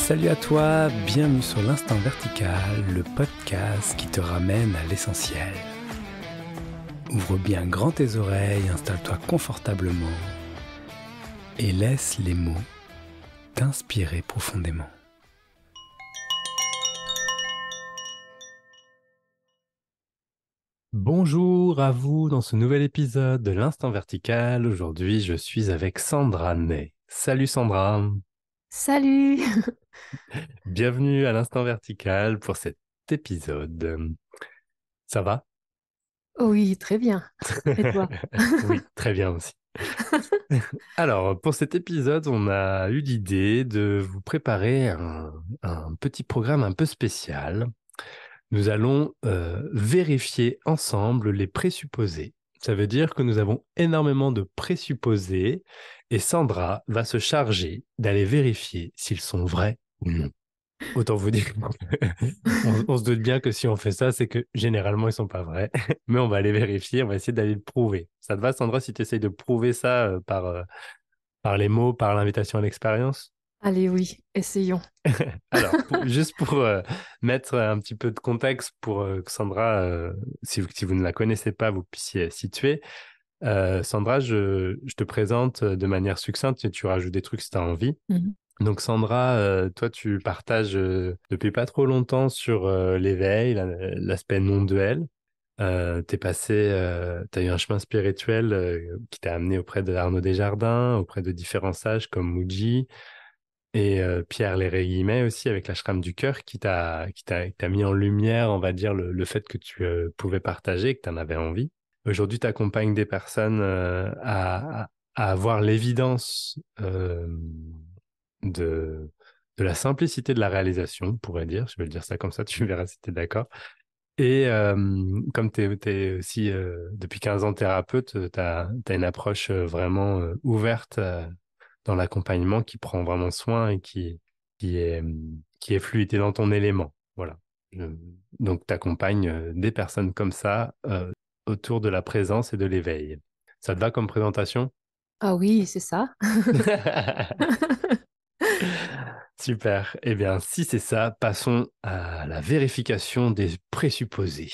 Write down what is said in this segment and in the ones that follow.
Salut à toi, bienvenue sur l'Instant Vertical, le podcast qui te ramène à l'essentiel. Ouvre bien grand tes oreilles, installe-toi confortablement et laisse les mots t'inspirer profondément. Bonjour à vous dans ce nouvel épisode de l'Instant Vertical. Aujourd'hui, je suis avec Sandra Ney. Salut Sandra. Salut! Bienvenue à l'Instant Vertical pour cet épisode. Ça va? Oui, très bien. Et toi? Oui, très bien aussi. Alors, pour cet épisode, on a eu l'idée de vous préparer un petit programme un peu spécial. Nous allons vérifier ensemble les présupposés. Ça veut dire que nous avons énormément de présupposés et Sandra va se charger d'aller vérifier s'ils sont vrais ou non. Autant vous dire, on se doute bien que si on fait ça, c'est que généralement, ils sont pas vrais. Mais on va aller vérifier, on va essayer d'aller le prouver. Ça te va, Sandra, si tu essayes de prouver ça par les mots, par l'invitation à l'expérience? Allez, oui, essayons. Alors, juste pour mettre un petit peu de contexte pour que Sandra, si vous ne la connaissez pas, vous puissiez situer. Sandra, je te présente de manière succincte et tu rajoutes des trucs si tu as envie. Mhm. Donc Sandra, toi tu partages depuis pas trop longtemps sur l'éveil, l'aspect non-duel. T'as eu un chemin spirituel qui t'a amené auprès de Arnaud Desjardins, auprès de différents sages comme Mooji et Pierre Léry-Guimet aussi avec l'ashram du cœur qui t'a mis en lumière, on va dire, le fait que tu pouvais partager, que tu en avais envie. Aujourd'hui, tu accompagnes des personnes à avoir l'évidence de, de la simplicité de la réalisation, on pourrait dire. Je vais le dire ça comme ça, tu verras si tu es d'accord. Et comme tu es aussi depuis 15 ans thérapeute, tu as une approche vraiment ouverte dans l'accompagnement qui prend vraiment soin et qui est, qui est fluide, t'es dans ton élément. Voilà. Je- donc, tu accompagnes des personnes comme ça autour de la présence et de l'éveil. Ça te va comme présentation? Ah oui, c'est ça. Super. Eh bien, si c'est ça, passons à la vérification des présupposés.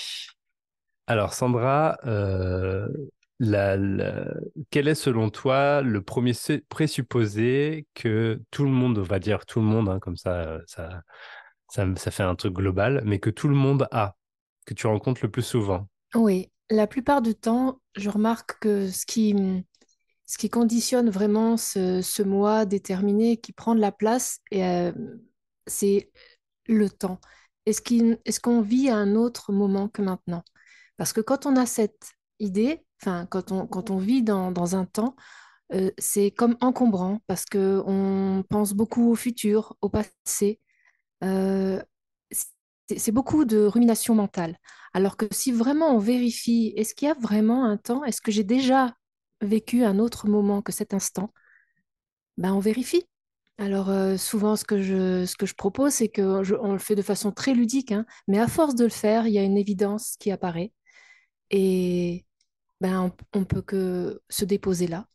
Alors, Sandra, quel est selon toi le premier présupposé que tout le monde, on va dire tout le monde, hein, comme ça fait un truc global, mais que tout le monde a, que tu rencontres le plus souvent? Oui, la plupart du temps, je remarque que ce qui conditionne vraiment ce moi déterminé qui prend de la place, c'est le temps. Est-ce qu'on vit à un autre moment que maintenant? Parce que quand on a cette idée, enfin, quand on vit dans un temps, c'est comme encombrant parce que on pense beaucoup au futur, au passé. Euh, c'est beaucoup de rumination mentale. Alors que si vraiment on vérifie, est-ce qu'il y a vraiment un temps? Est-ce que j'ai déjà vécu un autre moment que cet instant? Ben, on vérifie. Alors souvent, ce que je propose, c'est on le fait de façon très ludique, hein, mais à force de le faire, il y a une évidence qui apparaît et ben, on peut que se déposer là.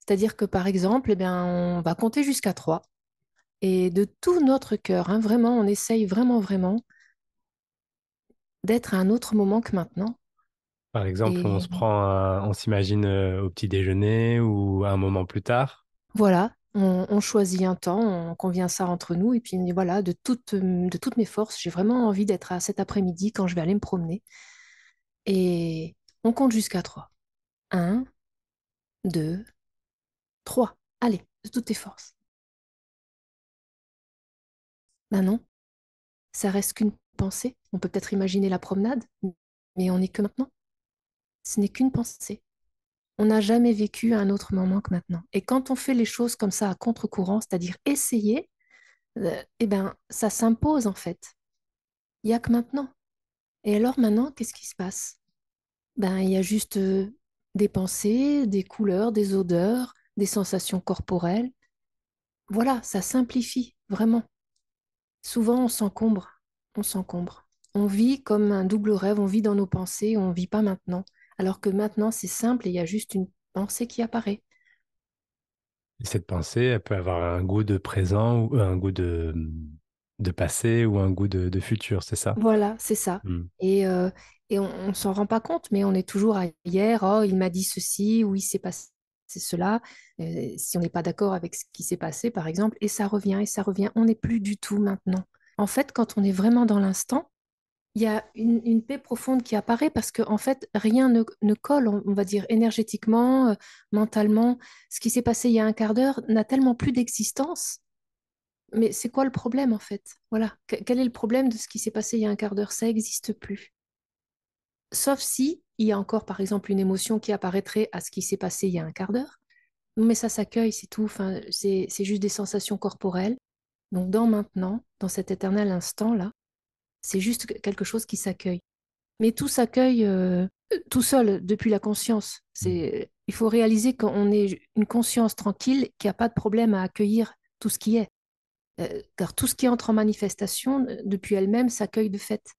C'est-à-dire que par exemple, eh bien, on va compter jusqu'à 3 et de tout notre cœur, hein, vraiment, on essaye vraiment, vraiment d'être à un autre moment que maintenant. Par exemple, Et on s'imagine au petit déjeuner ou à un moment plus tard. voilà, on choisit un temps, on convient ça entre nous, et puis voilà, de toutes mes forces, j'ai vraiment envie d'être à cet après-midi quand je vais aller me promener. Et on compte jusqu'à 3. Un, 2, 3. Allez, de toutes tes forces. Ben non, ça reste qu'une pensée. On peut peut-être imaginer la promenade, mais on n'est que maintenant. Ce n'est qu'une pensée. On n'a jamais vécu un autre moment que maintenant. Et quand on fait les choses comme ça à contre-courant, c'est-à-dire essayer, eh ben, ça s'impose en fait. Il n'y a que maintenant. Et alors maintenant, qu'est-ce qui se passe? Ben, il y a juste des pensées, des couleurs, des odeurs, des sensations corporelles. Voilà, ça simplifie, vraiment. Souvent, on s'encombre, on s'encombre. On vit comme un double rêve, on vit dans nos pensées, on ne vit pas maintenant. Alors que maintenant, c'est simple et il y a juste une pensée qui apparaît. Et cette pensée, elle peut avoir un goût de présent ou un goût de de passé ou un goût de futur, c'est ça? Voilà, c'est ça. Hmm. Et on ne s'en rend pas compte, mais on est toujours à hier, oh, il m'a dit ceci, ou il s'est passé cela, si on n'est pas d'accord avec ce qui s'est passé, par exemple, et ça revient, on n'est plus du tout maintenant. En fait, quand on est vraiment dans l'instant, il y a une paix profonde qui apparaît parce que en fait, rien ne colle, on va dire, énergétiquement, mentalement. Ce qui s'est passé il y a un quart d'heure n'a tellement plus d'existence. Mais c'est quoi le problème en fait? Voilà. Quel est le problème de ce qui s'est passé il y a un quart d'heure? Ça n'existe plus. Sauf si il y a encore, par exemple, une émotion qui apparaîtrait à ce qui s'est passé il y a un quart d'heure. Mais ça s'accueille, c'est tout. Enfin, c'est juste des sensations corporelles. Donc, dans maintenant, dans cet éternel instant-là, c'est juste quelque chose qui s'accueille. Mais tout s'accueille tout seul depuis la conscience. Il faut réaliser qu'on est une conscience tranquille qui n'a pas de problème à accueillir tout ce qui est. Car tout ce qui entre en manifestation depuis elle-même s'accueille de fait.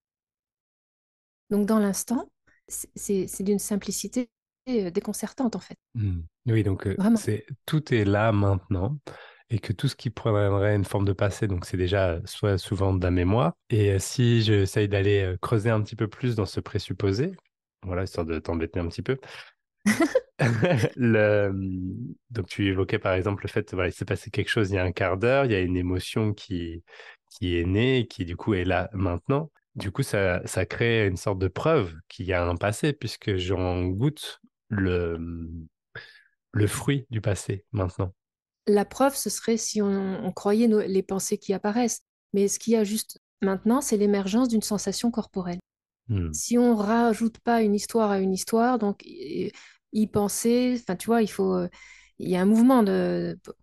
Donc dans l'instant, c'est d'une simplicité déconcertante en fait. Hmm. Oui, donc Vraiment. c'est tout est là maintenant et que tout ce qui prendrait une forme de passé, donc c'est déjà soit souvent de la mémoire. Et si j'essaye d'aller creuser un petit peu plus dans ce présupposé, voilà, histoire de t'embêter un petit peu, donc tu évoquais par exemple le fait, voilà, il s'est passé quelque chose il y a un quart d'heure, il y a une émotion qui est née, et qui du coup est là maintenant. Du coup, ça crée une sorte de preuve qu'il y a un passé, puisque j'en goûte le fruit du passé maintenant. La preuve, ce serait si on croyait les pensées qui apparaissent. Mais ce qu'il y a juste maintenant, c'est l'émergence d'une sensation corporelle. Hmm. Si on rajoute pas une histoire à une histoire, donc y penser, enfin tu vois, il y a un mouvement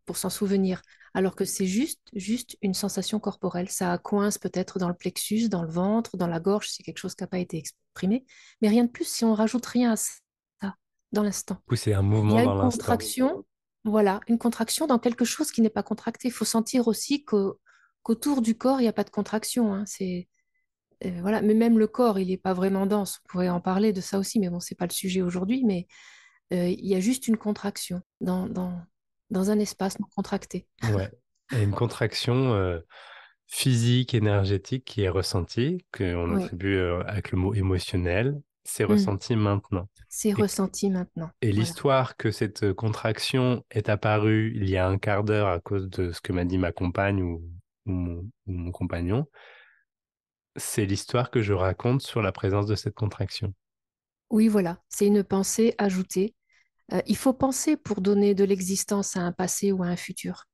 pour s'en souvenir, alors que c'est juste une sensation corporelle. Ça coince peut-être dans le plexus, dans le ventre, dans la gorge, c'est quelque chose qui n'a pas été exprimé, mais rien de plus si on rajoute rien à ça dans l'instant. Du coup, c'est un Il y mouvement a dans une l'instant. contraction, voilà, une contraction dans quelque chose qui n'est pas contracté. Il faut sentir aussi qu'autour du corps, il n'y a pas de contraction, hein. Voilà, mais même le corps, il n'est pas vraiment dense. On pourrait en parler de ça aussi, mais bon, c'est pas le sujet aujourd'hui. Mais il y a juste une contraction dans un espace non contracté. Ouais. Et une contraction physique, énergétique qui est ressentie, qu'on Oui. attribue avec le mot émotionnel, c'est Mm. ressenti maintenant. C'est Et, ressenti maintenant. et Voilà. l'histoire que cette contraction est apparue il y a un quart d'heure à cause de ce que m'a dit ma compagne ou mon compagnon, c'est l'histoire que je raconte sur la présence de cette contraction. Oui, voilà. C'est une pensée ajoutée. Il faut penser pour donner de l'existence à un passé ou à un futur.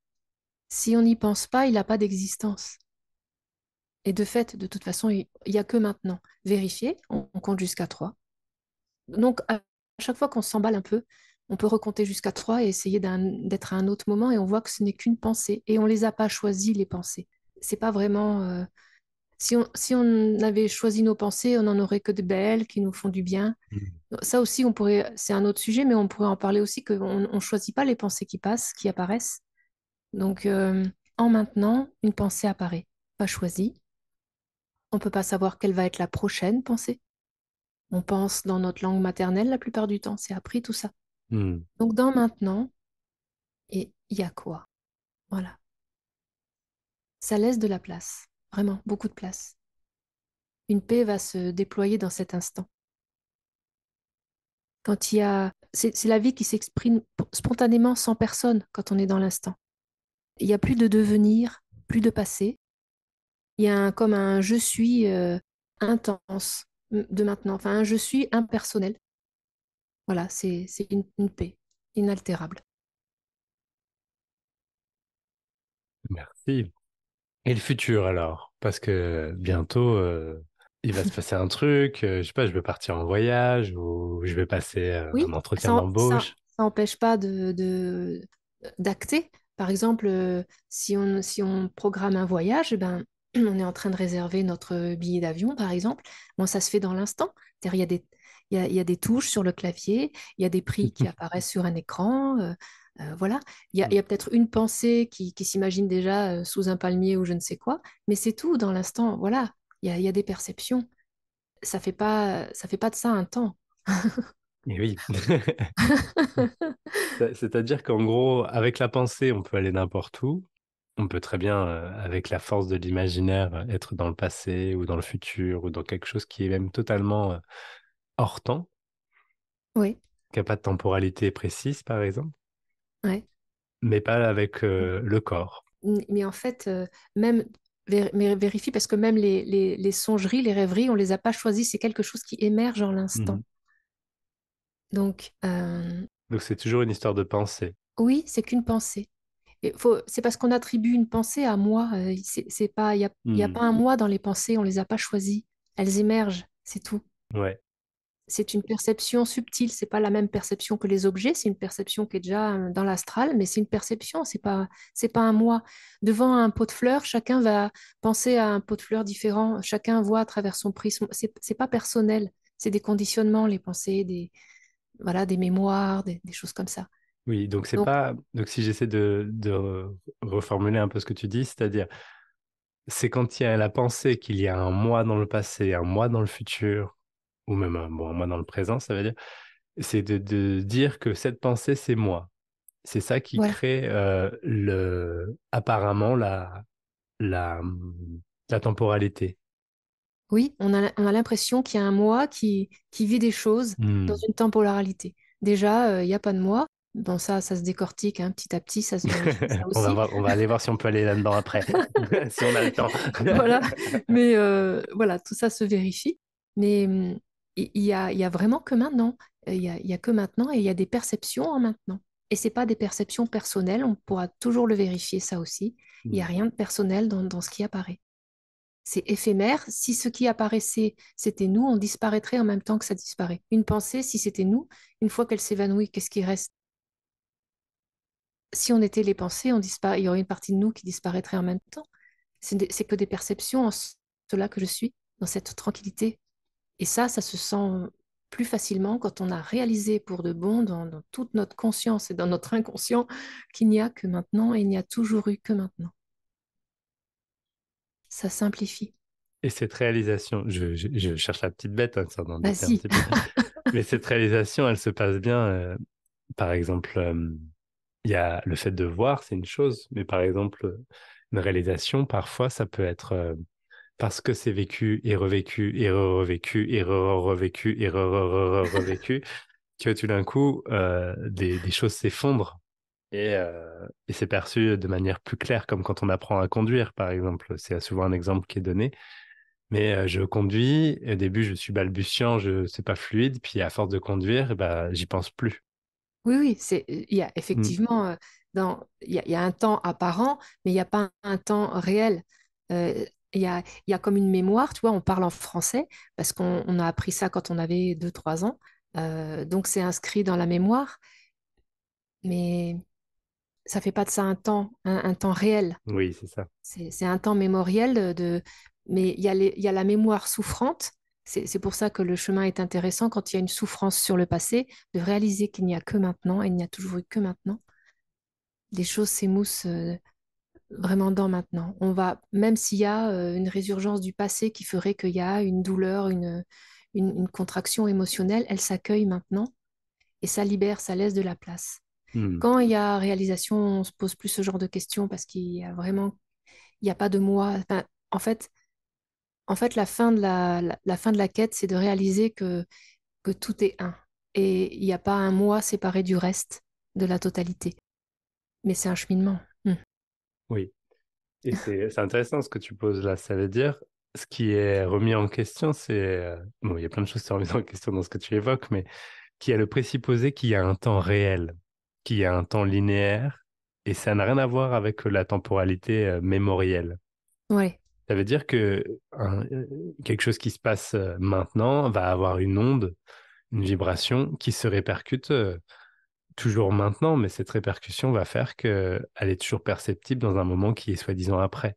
Si on n'y pense pas, il n'a pas d'existence. Et de fait, de toute façon, il n'y a que maintenant. Vérifier, on compte jusqu'à 3. Donc, à chaque fois qu'on s'emballe un peu, on peut recompter jusqu'à 3 et essayer d'être à un autre moment et on voit que ce n'est qu'une pensée. Et on ne les a pas choisies, les pensées. C'est pas vraiment. Si on avait choisi nos pensées, on n'en aurait que de belles qui nous font du bien. Mm. Ça aussi, on pourrait, c'est un autre sujet, mais on pourrait en parler aussi qu'on ne choisit pas les pensées qui passent, qui apparaissent. Donc, en maintenant, une pensée apparaît, pas choisie. On ne peut pas savoir quelle va être la prochaine pensée. On pense dans notre langue maternelle la plupart du temps, c'est appris tout ça. Mm. Donc dans maintenant, et il y a quoi? Voilà. Ça laisse de la place, vraiment beaucoup de place. Une paix va se déployer dans cet instant. Quand il y a, c'est la vie qui s'exprime spontanément sans personne quand on est dans l'instant. Il n'y a plus de devenir, plus de passé. Il y a comme un je suis intense de maintenant, enfin un je suis impersonnel. Voilà, c'est une paix inaltérable. Merci. Et le futur alors? Parce que bientôt, il va se passer un truc, je sais pas, je vais partir en voyage ou je vais passer un Oui, entretien ça d'embauche. n'empêche pas d'acter. Par exemple, si on programme un voyage, eh ben, on est en train de réserver notre billet d'avion, par exemple. Bon, ça se fait dans l'instant. C'est-à-dire, il y a des touches sur le clavier, il y a des prix qui apparaissent sur un écran. Voilà. Il y a peut-être une pensée qui s'imagine déjà sous un palmier ou je ne sais quoi, mais c'est tout dans l'instant. Voilà. Il y a des perceptions. Ça fait pas de ça un temps. Et oui. C'est-à-dire qu'en gros, avec la pensée, on peut aller n'importe où. on peut très bien, avec la force de l'imaginaire, être dans le passé ou dans le futur ou dans quelque chose qui est même totalement hors temps, Oui, qui n'a pas de temporalité précise, par exemple, ouais. mais pas avec le corps. Mais en fait, même mais vérifie parce que même les songeries, les rêveries, on les a pas choisies. C'est quelque chose qui émerge en l'instant. Mhm. Donc, Donc c'est toujours une histoire de pensée. oui, c'est qu'une pensée. C'est parce qu'on attribue une pensée à moi. C'est pas, il y a Hmm. pas un moi dans les pensées. On les a pas choisies. Elles émergent. C'est tout. Ouais. C'est une perception subtile. C'est pas la même perception que les objets. C'est une perception qui est déjà dans l'astral, mais c'est une perception. C'est pas un moi. Devant un pot de fleurs, chacun va penser à un pot de fleurs différent. Chacun voit à travers son prisme. C'est pas personnel. C'est des conditionnements, les pensées, voilà, des mémoires, des choses comme ça. Oui, donc c'est Donc, pas. Donc si j'essaie de reformuler un peu ce que tu dis, c'est-à-dire, c'est quand il y a la pensée qu'il y a un moi dans le passé, un moi dans le futur, ou même un moi dans le présent, ça veut dire, c'est de dire que cette pensée, c'est moi. C'est ça qui voilà. crée apparemment la, la temporalité. Oui, on a l'impression qu'il y a un moi qui vit des choses dans Hmm. une temporalité. Déjà, il n'y a pas de moi. Bon, ça se décortique hein, petit à petit, ça se vérifie, ça On va aussi. voir, on va aller voir si on peut aller là-dedans après, si on a le temps. Voilà, mais voilà, tout ça se vérifie. Mais il y a vraiment que maintenant. Il y a que maintenant et il y a des perceptions en maintenant. Et c'est pas des perceptions personnelles, on pourra toujours le vérifier, ça aussi. Il n'y a Hmm. rien de personnel dans ce qui apparaît. C'est éphémère. Si ce qui apparaissait, c'était nous, on disparaîtrait en même temps que ça disparaît. Une pensée, si c'était nous, une fois qu'elle s'évanouit, qu'est-ce qui reste? Si on était les pensées, il y aurait une partie de nous qui disparaîtrait en même temps. C'est que des perceptions en cela que je suis, dans cette tranquillité. Et ça se sent plus facilement quand on a réalisé pour de bon dans toute notre conscience et dans notre inconscient qu'il n'y a que maintenant et il n'y a toujours eu que maintenant. Ça simplifie. Et cette réalisation, je cherche la petite bête, hein, sans embêter un Vas-y. petit peu, mais cette réalisation, elle se passe bien. Par exemple, il y a le fait de voir, c'est une chose, mais par exemple, une réalisation, parfois, ça peut être parce que c'est vécu et revécu et revécu et revécu et revécu, que tout d'un coup, des choses s'effondrent et c'est perçu de manière plus claire, comme quand on apprend à conduire, par exemple. C'est souvent un exemple qui est donné. Mais je conduis, et au début, je suis balbutiant, c'est pas fluide, puis à force de conduire, bah, j'y pense plus. Oui, oui, il y a Mm. effectivement il y a un temps apparent, mais il n'y a pas un temps réel. Euh, il y a comme une mémoire, tu vois, on parle en français parce qu'on a appris ça quand on avait 2 3 ans. Donc c'est inscrit dans la mémoire, mais ça fait pas de ça un temps réel. Oui, c'est ça. C'est un temps mémoriel mais il y a la mémoire souffrante. C'est pour ça que le chemin est intéressant quand il y a une souffrance sur le passé, de réaliser qu'il n'y a que maintenant et il n'y a toujours eu que maintenant. Les choses s'émoussent vraiment dans maintenant. On va, même s'il y a une résurgence du passé qui ferait qu'il y a une douleur, une contraction émotionnelle, elle s'accueille maintenant et ça libère, ça laisse de la place. Mm. Quand il y a réalisation, on se pose plus ce genre de questions parce qu'il y a vraiment, il n'y a pas de moi. Enfin, en fait, la fin de la fin de la quête, c'est de réaliser que tout est un. Et il n'y a pas un moi séparé du reste, de la totalité. Mais c'est un cheminement. Oui. Et c'est intéressant ce que tu poses là. Ça veut dire, ce qui est remis en question, c'est... bon, il y a plein de choses qui sont remises en question dans ce que tu évoques, mais qui a le présupposé qu'il y a un temps réel, qu'il y a un temps linéaire, et ça n'a rien à voir avec la temporalité mémorielle. Ouais, Ça veut dire que quelque chose qui se passe maintenant va avoir une onde, une vibration qui se répercute toujours maintenant, mais cette répercussion va faire qu'elle est toujours perceptible dans un moment qui est soi-disant après.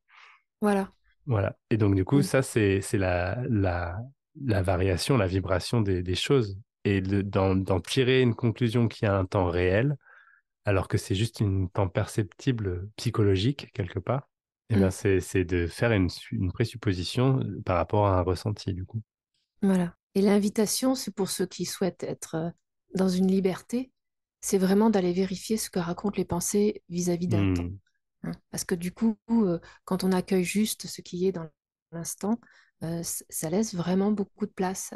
voilà. Voilà. Et donc, du coup, Mm. ça, c'est la variation, la vibration des choses. Et d'en tirer une conclusion qui a un temps réel, alors que c'est juste un temps perceptible psychologique, quelque part, eh bien, Mm. c'est de faire une présupposition par rapport à un ressenti, du coup. Voilà. Et l'invitation, c'est pour ceux qui souhaitent être dans une liberté, c'est vraiment d'aller vérifier ce que racontent les pensées vis-à-vis d'un temps. Hmm. hein. Parce que du coup, quand on accueille juste ce qui est dans l'instant, ça laisse vraiment beaucoup de place.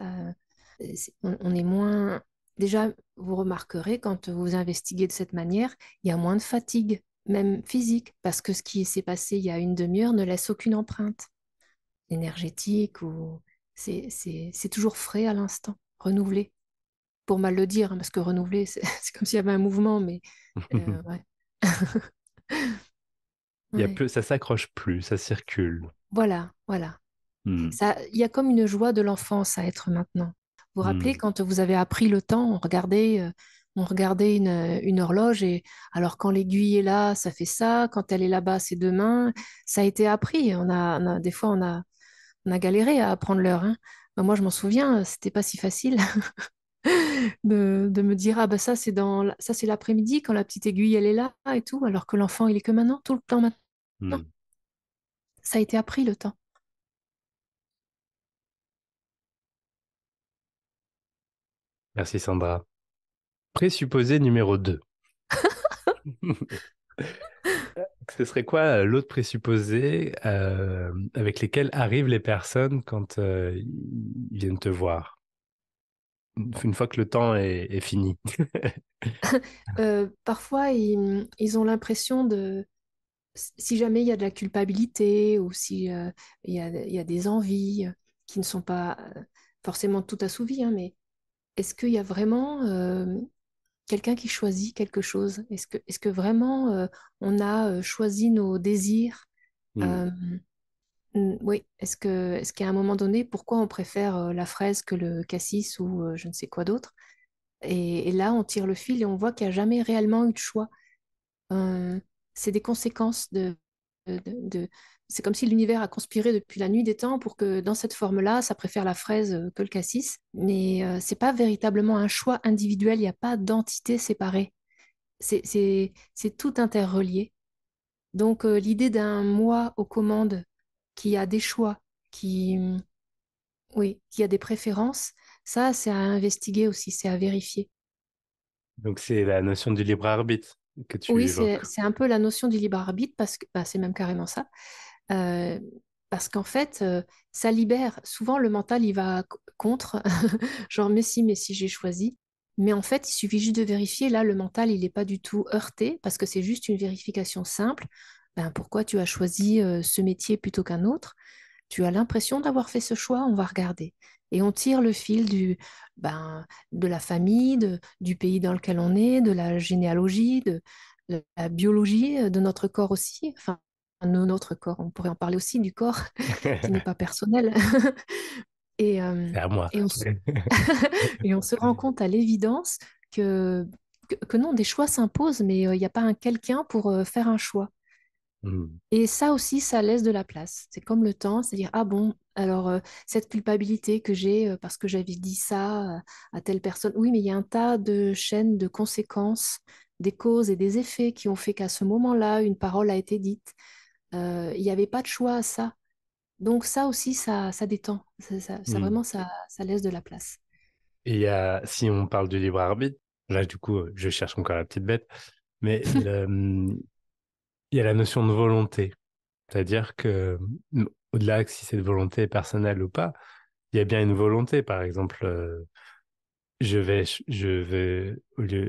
On est moins... Déjà, vous remarquerez, quand vous investiguez de cette manière, il y a moins de fatigue, même physique, parce que ce qui s'est passé il y a une demi-heure ne laisse aucune empreinte énergétique ou... C'est toujours frais à l'instant, renouvelé. Pour mal le dire, hein, parce que renouveler, c'est c'est comme s'il y avait un mouvement, mais ouais. Il y a Ouais. plus, ça s'accroche plus, ça circule. Voilà, voilà. Hmm. Ça, il y a comme une joie de l'enfance à être maintenant. Vous vous rappelez Hmm. quand vous avez appris le temps, on regardait une horloge et alors quand l'aiguille est là, ça fait ça, quand elle est là-bas, c'est demain. Ça a été appris. Des fois, on a galéré à apprendre l'heure, hein. Ben, moi, je m'en souviens, c'était pas si facile de me dire, ah bah ça c'est l'après-midi quand la petite aiguille elle est là et tout, alors que l'enfant il est que maintenant, tout le temps maintenant. Hmm. Ça a été appris le temps. Merci Sandra. Présupposé numéro 2. Ce serait quoi l'autre présupposé avec lesquels arrivent les personnes quand ils viennent te voir, une fois que le temps est fini? Parfois, ils ont l'impression de, si jamais il y a de la culpabilité ou si il y a des envies qui ne sont pas forcément tout assouvies, hein, mais est-ce qu'il y a vraiment quelqu'un qui choisit quelque chose? Est-ce que vraiment on a choisi nos désirs? Hmm. Euh, oui, est-ce qu'à un moment donné, pourquoi on préfère la fraise que le cassis ou je ne sais quoi d'autre? Et là, on tire le fil et on voit qu'il n'y a jamais réellement eu de choix. Euh, c'est des conséquences de- c'est comme si l'univers a conspiré depuis la nuit des temps pour que dans cette forme-là, ça préfère la fraise que le cassis. Mais c'est pas véritablement un choix individuel, il n'y a pas d'entité séparée. C'est tout interrelié. Donc l'idée d'un moi aux commandes qui a des choix, qui, oui, qui a des préférences, ça, c'est à investiguer aussi, c'est à vérifier. Donc c'est la notion du libre arbitre que tu Oui, évoques. c'est un peu la notion du libre arbitre parce que bah, c'est même carrément ça. Euh, Parce qu'en fait, ça libère. Souvent, le mental, il va contre, genre, mais si, j'ai choisi. Mais en fait, il suffit juste de vérifier. Là, le mental, il n'est pas du tout heurté parce que c'est juste une vérification simple. Ben, pourquoi tu as choisi ce métier plutôt qu'un autre? Tu as l'impression d'avoir fait ce choix, on va regarder. Et on tire le fil de la famille, du pays dans lequel on est, de la généalogie, de la biologie, de notre corps aussi. Enfin, de notre corps, on pourrait en parler aussi du corps qui n'est pas personnel. Et, C'est à moi. et, on se... et on se rend compte à l'évidence que, que non, des choix s'imposent, mais il n'y a pas un quelqu'un pour faire un choix. Hmm. Et ça aussi, ça laisse de la place. C'est comme le temps, c'est-à-dire, ah bon, alors cette culpabilité que j'ai parce que j'avais dit ça à telle personne, oui, mais il y a un tas de chaînes de conséquences, des causes et des effets qui ont fait qu'à ce moment-là, une parole a été dite. Il n'y avait pas de choix à ça. Donc ça aussi, ça détend. Hmm. Ça laisse de la place. Et si on parle du libre arbitre, là du coup, je cherche encore la petite bête, mais il y a la notion de volonté. C'est-à-dire que, au-delà que si cette volonté est personnelle ou pas, il y a bien une volonté. Par exemple, il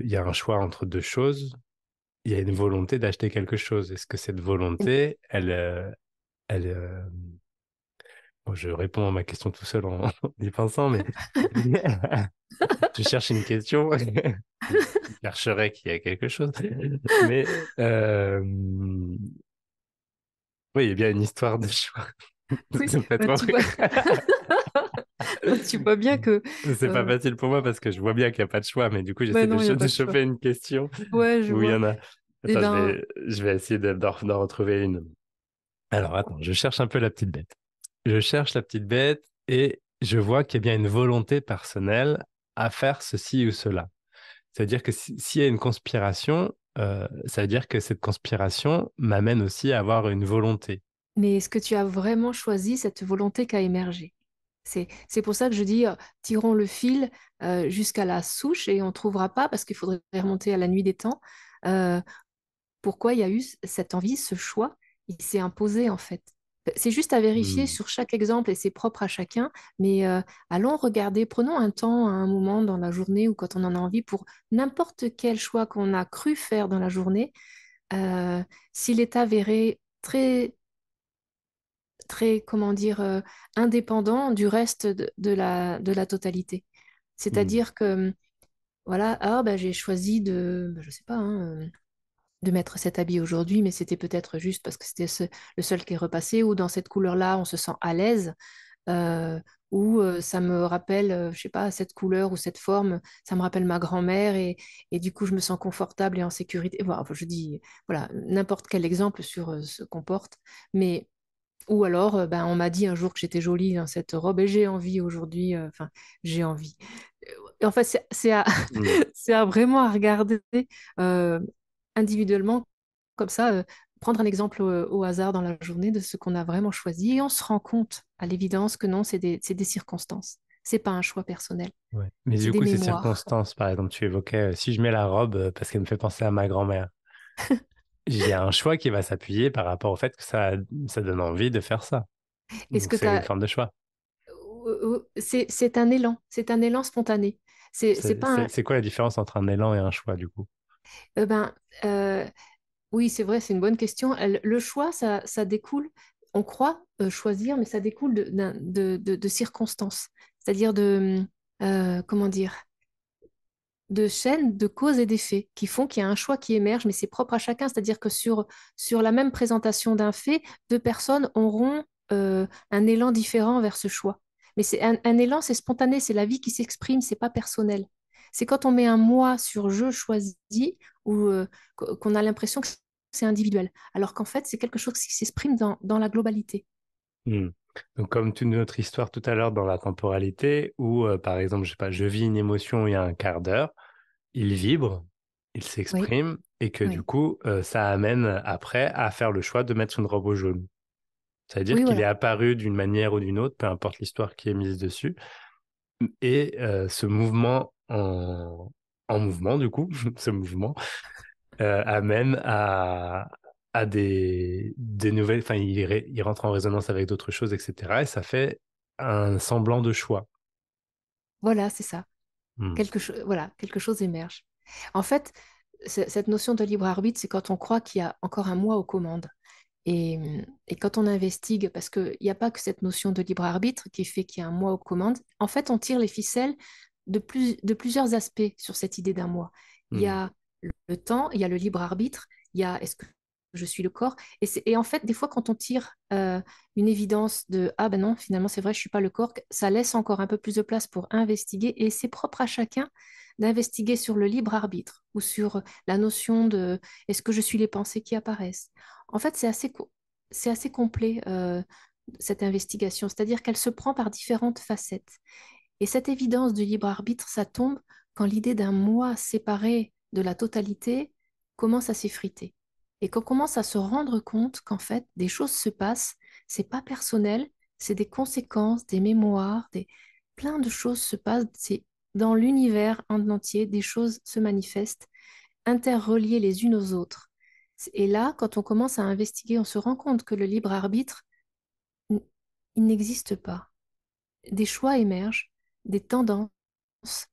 y a un choix entre deux choses, il y a une volonté d'acheter quelque chose. Est-ce que cette volonté, elle, bon, je réponds à ma question tout seul en, en y pensant, mais je cherche une question. Je chercherais qu'il y a quelque chose. Mais oui, il y a bien une histoire de choix. Oui, Ça me fait bah, trop tu vois, rire. bah, tu vois bien que... C'est pas euh, facile pour moi parce que je vois bien qu'il n'y a pas de choix, mais du coup, bah j'essaie non, il n'y a de pas de choix. choper une question Ouais, je où il y vois. en a. Eh Attends, ben, je vais essayer d'en retrouver une. Alors, attends, je cherche un peu la petite bête. Je cherche la petite bête et je vois qu'il y a bien une volonté personnelle à faire ceci ou cela. C'est-à-dire que s'il y a une conspiration, ça veut dire que cette conspiration m'amène aussi à avoir une volonté. mais est-ce que tu as vraiment choisi cette volonté qu'a émergé? C'est pour ça que je dis, tirons le fil jusqu'à la souche et on ne trouvera pas, parce qu'il faudrait remonter à la nuit des temps, euh, pourquoi il y a eu cette envie, ce choix, il s'est imposé en fait. C'est juste à vérifier Hmm. sur chaque exemple et c'est propre à chacun, mais allons regarder, prenons un temps, un moment dans la journée ou quand on en a envie pour n'importe quel choix qu'on a cru faire dans la journée, euh, s'il est avéré très, comment dire, indépendant du reste de la totalité. Hmm. C'est-à-dire que, voilà, ah, bah, j'ai choisi bah, je sais pas, hein, de mettre cet habit aujourd'hui, mais c'était peut-être juste parce que c'était le seul qui est repassé, ou dans cette couleur-là, on se sent à l'aise, euh, ou ça me rappelle, je sais pas, cette couleur ou cette forme, ça me rappelle ma grand-mère, et du coup, je me sens confortable et en sécurité. Voilà, enfin, je dis, voilà, n'importe quel exemple sur ce qu'on porte, mais ou alors, ben, on m'a dit un jour que j'étais jolie dans cette robe et j'ai envie aujourd'hui, enfin, j'ai envie. En fait, c'est à, Hmm. c'est vraiment à regarder euh, individuellement, comme ça, prendre un exemple au hasard dans la journée de ce qu'on a vraiment choisi et on se rend compte à l'évidence que non, c'est des circonstances. C'est pas un choix personnel, Ouais. Mais c'est du des coup, ces mémoires. circonstances, par exemple, tu évoquais, si je mets la robe parce qu'elle me fait penser à ma grand-mère, il y a un choix qui va s'appuyer par rapport au fait que ça donne envie de faire ça. Est-ce Donc, que tu c'est une as... forme de choix. C'est un élan spontané. C'est pas un... C'est quoi la différence entre un élan et un choix, du coup? Ben, euh, oui, c'est vrai, c'est une bonne question. Le choix, ça découle, on croit choisir, mais ça découle de circonstances, c'est-à-dire comment dire, de chaînes de causes et d'effets qui font qu'il y a un choix qui émerge, mais c'est propre à chacun, c'est-à-dire que sur la même présentation d'un fait, deux personnes auront un élan différent vers ce choix. Mais c'est un élan, c'est spontané, c'est la vie qui s'exprime, c'est pas personnel. C'est quand on met un moi sur je choisis ou qu'on a l'impression que c'est individuel, alors qu'en fait, c'est quelque chose qui s'exprime dans la globalité. Hmm. Donc, comme toute notre histoire tout à l'heure dans la temporalité, où, par exemple, je sais pas, je vis une émotion il y a un quart d'heure, il vibre, il Oui, s'exprime, et que du oui, coup, ça amène après à faire le choix de mettre une robe jaune. Ça veut dire oui, qu'il est voilà. apparu d'une manière ou d'une autre, peu importe l'histoire qui est mise dessus. Et ce mouvement en mouvement, du coup, ce mouvement amène à des nouvelles, enfin, il rentre en résonance avec d'autres choses, etc. Et ça fait un semblant de choix. Voilà, c'est ça. Hmm. Quelque chose émerge. En fait, cette notion de libre arbitre, c'est quand on croit qu'il y a encore un moi aux commandes. Et quand on investigue, parce qu'il n'y a pas que cette notion de libre arbitre qui fait qu'il y a un moi aux commandes, en fait, on tire les ficelles de plusieurs aspects sur cette idée d'un moi. Il y Hmm. a le temps, il y a le libre arbitre, il y a est-ce que je suis le corps. Et en fait, des fois, quand on tire une évidence de ah ben non, finalement, c'est vrai, je ne suis pas le corps, ça laisse encore un peu plus de place pour investiguer. Et c'est propre à chacun d'investiguer sur le libre arbitre ou sur la notion de est-ce que je suis les pensées qui apparaissent. En fait, c'est assez complet, cette investigation, c'est-à-dire qu'elle se prend par différentes facettes. Et cette évidence du libre arbitre, ça tombe quand l'idée d'un moi séparé de la totalité commence à s'effriter. Et qu'on commence à se rendre compte qu'en fait, des choses se passent, c'est pas personnel, c'est des conséquences, des mémoires, plein de choses se passent, c'est dans l'univers en entier, des choses se manifestent, interreliées les unes aux autres. Et là, quand on commence à investiguer, on se rend compte que le libre arbitre, il n'existe pas. Des choix émergent, des tendances,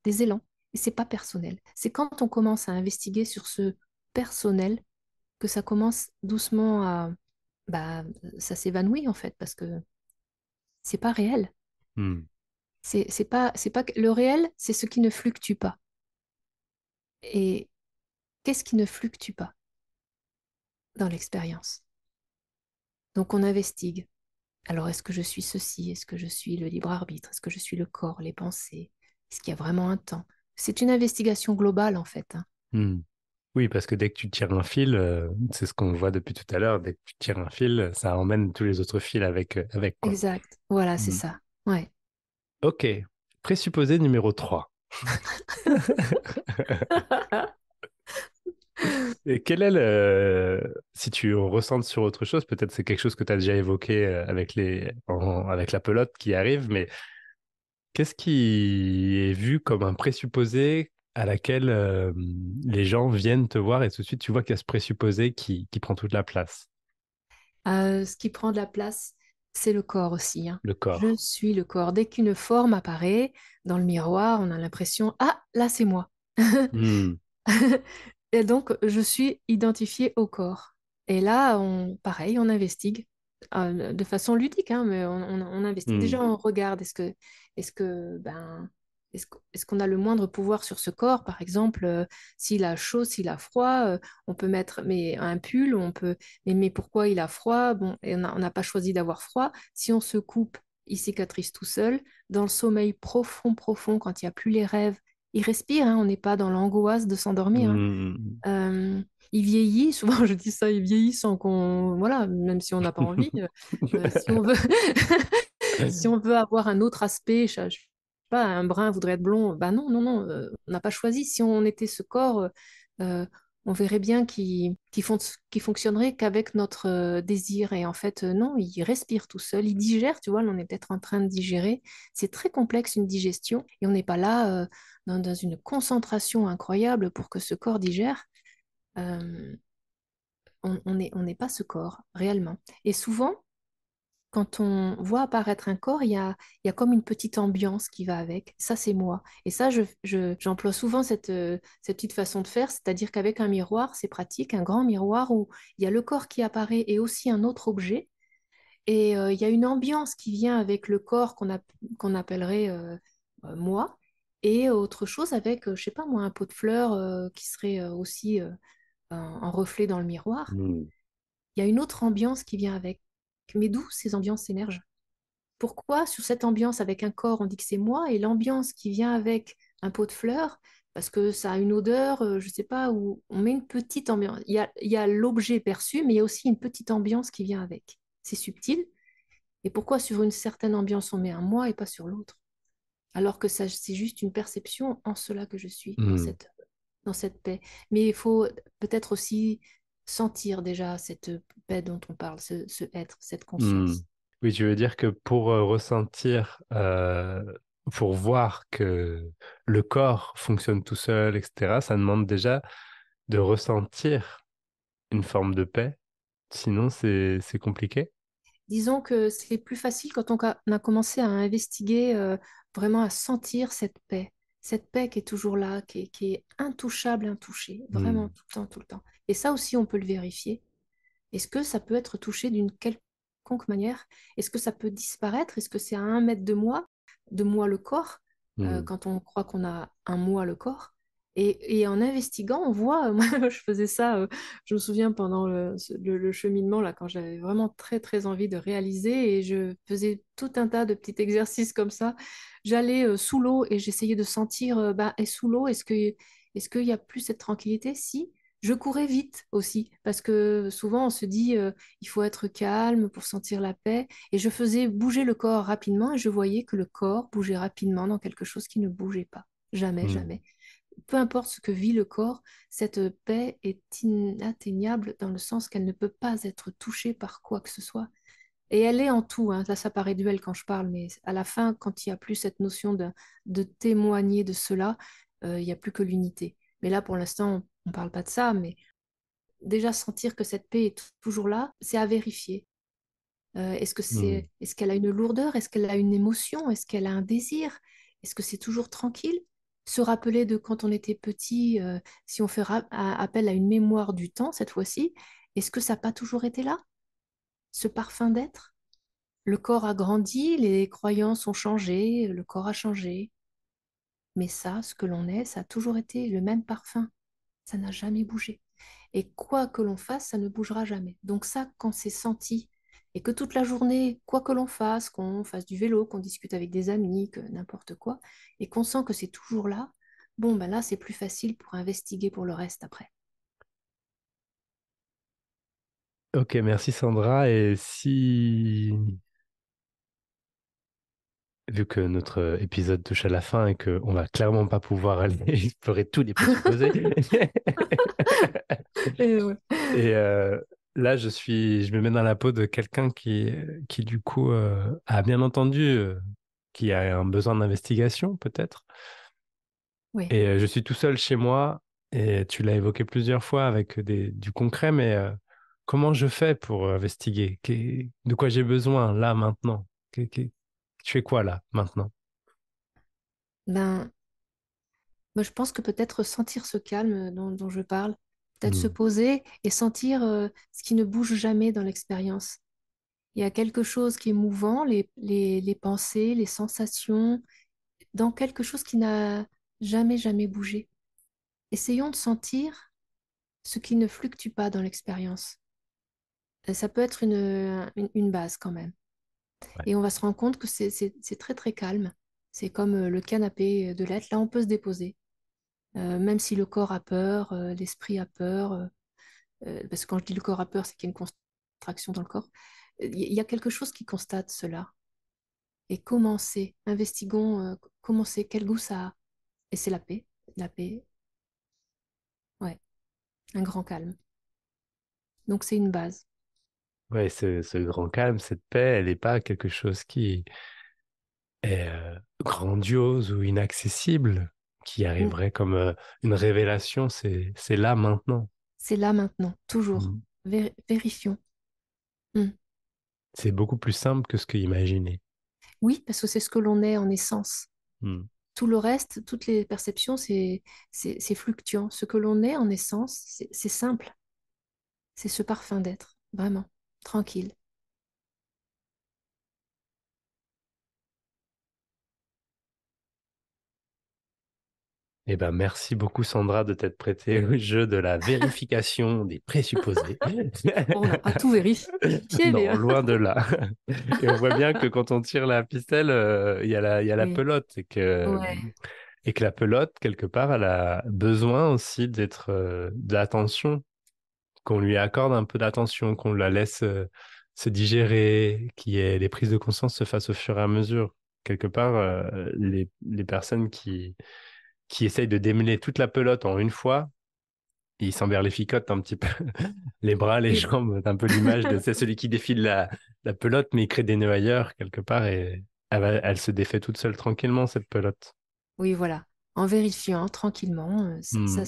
des élans, et c'est pas personnel. C'est quand on commence à investiguer sur ce personnel que ça commence doucement bah, ça s'évanouit en fait, parce que c'est pas réel. Hmm. C'est pas le réel, c'est ce qui ne fluctue pas. Et qu'est-ce qui ne fluctue pas dans l'expérience? Donc on investigue. Alors est-ce que je suis ceci? Est-ce que je suis le libre arbitre? Est-ce que je suis le corps, les pensées? Est-ce qu'il y a vraiment un temps? C'est une investigation globale en fait, hein. Hmm. Oui, parce que dès que tu tires un fil, c'est ce qu'on voit depuis tout à l'heure, dès que tu tires un fil, ça emmène tous les autres fils avec quoi. Exact. Voilà, c'est Hmm. ça. Ouais. Ok, présupposé numéro 3. Et quel est si tu ressens sur autre chose, peut-être c'est quelque chose que tu as déjà évoqué avec avec la pelote qui arrive, mais qu'est-ce qui est vu comme un présupposé à laquelle les gens viennent te voir et tout de suite tu vois qu'il y a ce présupposé qui prend toute la place, Ce qui prend de la place, c'est le corps aussi, hein. le Je corps. suis le corps. Dès qu'une forme apparaît dans le miroir, on a l'impression, ah, là, c'est moi. Hmm. Et donc, je suis identifiée au corps. Et là, pareil, on investigue de façon ludique, hein, mais on investigue. Hmm. Déjà, on regarde, est-ce qu'on a le moindre pouvoir sur ce corps? Par exemple, s'il a chaud, s'il a froid, on peut mettre un pull, mais pourquoi il a froid? Bon, et on n'a pas choisi d'avoir froid. Si on se coupe, il cicatrise tout seul. Dans le sommeil profond, profond, quand il n'y a plus les rêves, il respire, hein, on n'est pas dans l'angoisse de s'endormir, hein. Hmm. Euh, il vieillit, souvent je dis ça, il vieillit sans qu'on, voilà, même si on n'a pas envie, si on veut, si on veut avoir un autre aspect, je sais pas, un brun voudrait être blond, bah non, non, non, on n'a pas choisi. Si on était ce corps, euh, on verrait bien qu'il fonctionnerait qu'avec notre désir. Et en fait, non, il respire tout seul, il digère, tu vois, là, on est peut-être en train de digérer. C'est très complexe une digestion et on n'est pas là dans une concentration incroyable pour que ce corps digère. Euh, on n'est pas ce corps réellement. Et souvent, quand on voit apparaître un corps, il y a comme une petite ambiance qui va avec. Ça, c'est moi. Et ça, j'emploie souvent cette petite façon de faire, c'est-à-dire qu'avec un miroir, c'est pratique, un grand miroir où il y a le corps qui apparaît et aussi un autre objet. Et il y a une ambiance qui vient avec le corps qu'on appellerait moi. Et autre chose avec, je sais pas moi, un pot de fleurs qui serait aussi en reflet dans le miroir. Hmm. Il y a une autre ambiance qui vient avec. Mais d'où ces ambiances émergent? Pourquoi sur cette ambiance avec un corps, on dit que c'est moi, et l'ambiance qui vient avec un pot de fleurs, parce que ça a une odeur, je ne sais pas, où on met une petite ambiance. Il y a l'objet perçu, mais il y a aussi une petite ambiance qui vient avec. C'est subtil. Et pourquoi sur une certaine ambiance on met un moi et pas sur l'autre? Alors que ça, c'est juste une perception en cela que je suis, Hmm. dans cette paix. Mais il faut peut-être aussi sentir déjà cette paix dont on parle, ce être, cette Hmm. conscience. Oui, tu veux dire que pour ressentir, pour voir que le corps fonctionne tout seul, etc., ça demande déjà de ressentir une forme de paix. Sinon, c'est compliqué. Disons que c'est plus facile quand on a commencé à investiguer, vraiment à sentir cette paix qui est toujours là, qui est intouchable, intouchée, vraiment Hmm. tout le temps, tout le temps. Et ça aussi, on peut le vérifier. Est-ce que ça peut être touché d'une quelconque manière? Est-ce que ça peut disparaître? Est-ce que c'est à 1 mètre de moi le corps, Hmm. quand on croit qu'on a un moi le corps? Et en investiguant, on voit, moi je faisais ça, je me souviens pendant le cheminement, là, quand j'avais vraiment très très envie de réaliser, et je faisais tout un tas de petits exercices comme ça. J'allais sous l'eau et j'essayais de sentir, et sous l'eau, est-ce qu'il n'y a plus cette tranquillité? Si. Je courais vite aussi, parce que souvent on se dit il faut être calme pour sentir la paix. Et je faisais bouger le corps rapidement et je voyais que le corps bougeait rapidement dans quelque chose qui ne bougeait pas. Jamais, Hmm. jamais. Peu importe ce que vit le corps, cette paix est inatteignable dans le sens qu'elle ne peut pas être touchée par quoi que ce soit. Et elle est en tout, hein. Là, ça paraît duel quand je parle, mais à la fin, quand il n'y a plus cette notion de témoigner de cela, il n'y a plus que l'unité. Mais là, pour l'instant, on ne parle pas de ça, mais déjà sentir que cette paix est toujours là, c'est à vérifier. Hmm. Est-ce qu'elle a une lourdeur? Est-ce qu'elle a une émotion? Est-ce qu'elle a un désir? Est-ce que c'est toujours tranquille? Se rappeler de quand on était petit, si on fait appel à une mémoire du temps cette fois-ci, est-ce que ça n'a pas toujours été là? Ce parfum d'être? Le corps a grandi, les croyances ont changé, le corps a changé. Mais ça, ce que l'on est, ça a toujours été le même parfum. Ça n'a jamais bougé. Et quoi que l'on fasse, ça ne bougera jamais. Donc ça, quand c'est senti, et que toute la journée, quoi que l'on fasse, qu'on fasse du vélo, qu'on discute avec des amis, que n'importe quoi, et qu'on sent que c'est toujours là, bon, ben là, c'est plus facile pour investiguer pour le reste après. Ok, merci Sandra. Et si, vu que notre épisode touche à la fin et qu'on va clairement pas pouvoir aller explorer tous les présupposés, Et ouais. et là je me mets dans la peau de quelqu'un qui du coup a bien entendu qu'il y a un besoin d'investigation peut-être. Oui. Et je suis tout seul chez moi, et tu l'as évoqué plusieurs fois avec du concret, mais comment je fais pour investiguer? De quoi j'ai besoin là, maintenant? Tu fais quoi là, maintenant? Ben, moi, je pense que peut-être sentir ce calme dont je parle, peut-être se Hmm. poser et sentir ce qui ne bouge jamais dans l'expérience. Il y a quelque chose qui est mouvant, les pensées, les sensations, dans quelque chose qui n'a jamais bougé. Essayons de sentir ce qui ne fluctue pas dans l'expérience. Ça peut être une base quand même. Ouais. Et on va se rendre compte que c'est très très calme. C'est comme le canapé de l'être. Là, on peut se déposer. Même si le corps a peur, l'esprit a peur, parce que quand je dis le corps a peur, c'est qu'il y a une contraction dans le corps. Il y a quelque chose qui constate cela. Et commencer, investiguons, comment c'est, quel goût ça a. Et c'est la paix. La paix, ouais, un grand calme. Donc c'est une base. Ouais, ce grand calme, cette paix, elle n'est pas quelque chose qui est grandiose ou inaccessible, qui Mm. arriverait comme une révélation. C'est là maintenant. C'est là maintenant, toujours. Hmm. Vérifions. Mm. C'est beaucoup plus simple que ce que imaginer. Oui, parce que c'est ce que l'on est en essence. Hmm. Tout le reste, toutes les perceptions, c'est fluctuant. Ce que l'on est en essence, c'est simple. C'est ce parfum d'être, vraiment, tranquille. Eh ben, merci beaucoup, Sandra, de t'être prêtée au jeu de la vérification des présupposés. On n'a pas tout vérifié, mais Non, loin de là. Et on voit bien que quand on tire la ficelle, il y a la oui, pelote ouais. et que la pelote, quelque part, elle a besoin aussi d'être d'attention, qu'on lui accorde un peu d'attention, qu'on la laisse se digérer, qu'il y ait les prises de conscience se fassent au fur et à mesure. Quelque part, les personnes qui essayent de démêler toute la pelote en une fois, ils s'emberlificotent un petit peu les bras, les Oui, jambes, un peu l'image de c'est celui qui défile la pelote, mais il crée des nœuds ailleurs quelque part et elle se défait toute seule tranquillement, cette pelote. oui, voilà. En vérifiant tranquillement, Hmm, ça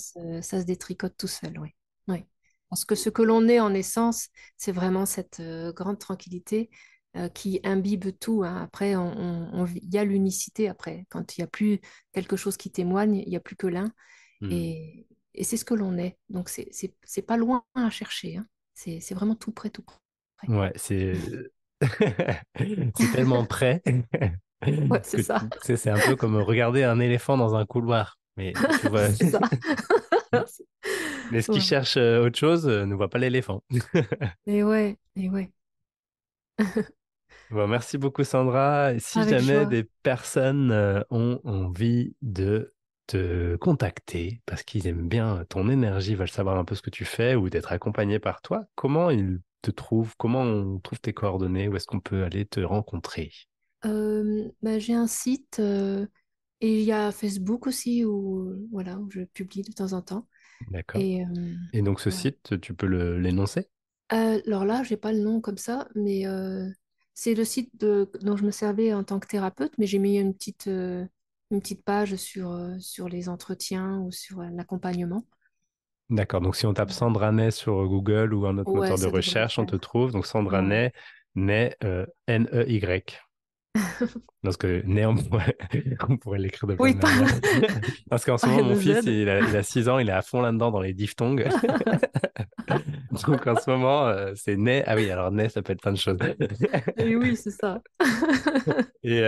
se détricote tout seul, oui. Oui. Parce que ce que l'on est en essence, c'est vraiment cette grande tranquillité qui imbibe tout, hein. Après, il y a l'unicité après. Quand il n'y a plus quelque chose qui témoigne, il n'y a plus que l'un. hmm. Et c'est ce que l'on est. Donc, c'est pas loin à chercher, hein. C'est vraiment tout près, tout près. Ouais, c'est tellement près Ouais, c'est que tu ça. sais, c'est un peu comme regarder un éléphant dans un couloir. Mais tu vois, C'est ça. mais ce qui Ouais. cherche autre chose ne voit pas l'éléphant. Et ouais, Bon, merci beaucoup Sandra. Et si avec jamais joie. des personnes ont envie de te contacter parce qu'ils aiment bien ton énergie, veulent savoir un peu ce que tu fais ou d'être accompagnés par toi, comment ils te trouvent? Comment on trouve tes coordonnées? Où est-ce qu'on peut aller te rencontrer? Bah, j'ai un site et il y a Facebook aussi où, voilà, où je publie de temps en temps. D'accord. Et Et donc ce voilà. site, tu peux l'énoncer? Alors là, j'ai pas le nom comme ça, mais c'est le site dont je me servais en tant que thérapeute, mais j'ai mis une petite page sur les entretiens ou sur l'accompagnement. D'accord. Donc si on tape Sandra Ney sur Google ou un autre Ouais, moteur de ça devrait le recherche, on te faire. trouve. Donc Sandra Ouais. Ney, Ney, Ney. Parce que né, on pourrait l'écrire de plein Oui, de pas manières. Parce qu'en ce moment, mon le fils, Z. il a 6 ans, il est à fond là-dedans dans les diphtongues. Donc en ce moment, c'est né. Ah oui, alors né, ça peut être plein de choses. Et oui, c'est ça. Et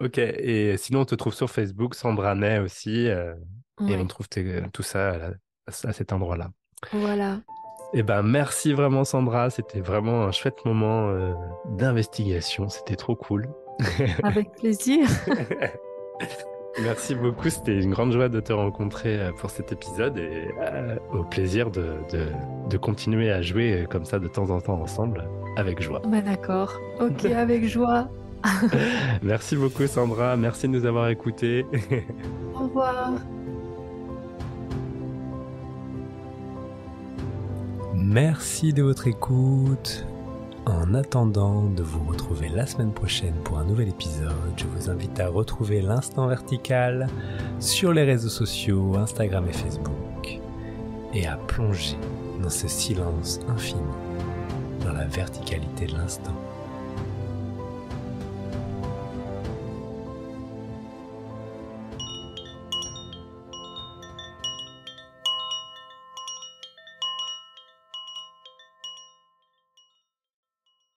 ok, et sinon, on te trouve sur Facebook, Sandra Ney aussi, et on Ouais, trouve tout ça à cet endroit-là. voilà, Eh ben, merci vraiment, Sandra. C'était vraiment un chouette moment d'investigation. C'était trop cool. avec plaisir. Merci beaucoup, c'était une grande joie de te rencontrer pour cet épisode et au plaisir de continuer à jouer comme ça de temps en temps ensemble avec joie. Bah d'accord. Ok, avec joie. Merci beaucoup Sandra, merci de nous avoir écoutés. Au revoir. Merci de votre écoute. En attendant de vous retrouver la semaine prochaine pour un nouvel épisode, je vous invite à retrouver l'Instant Vertical sur les réseaux sociaux, Instagram et Facebook, et à plonger dans ce silence infini, dans la verticalité de l'instant.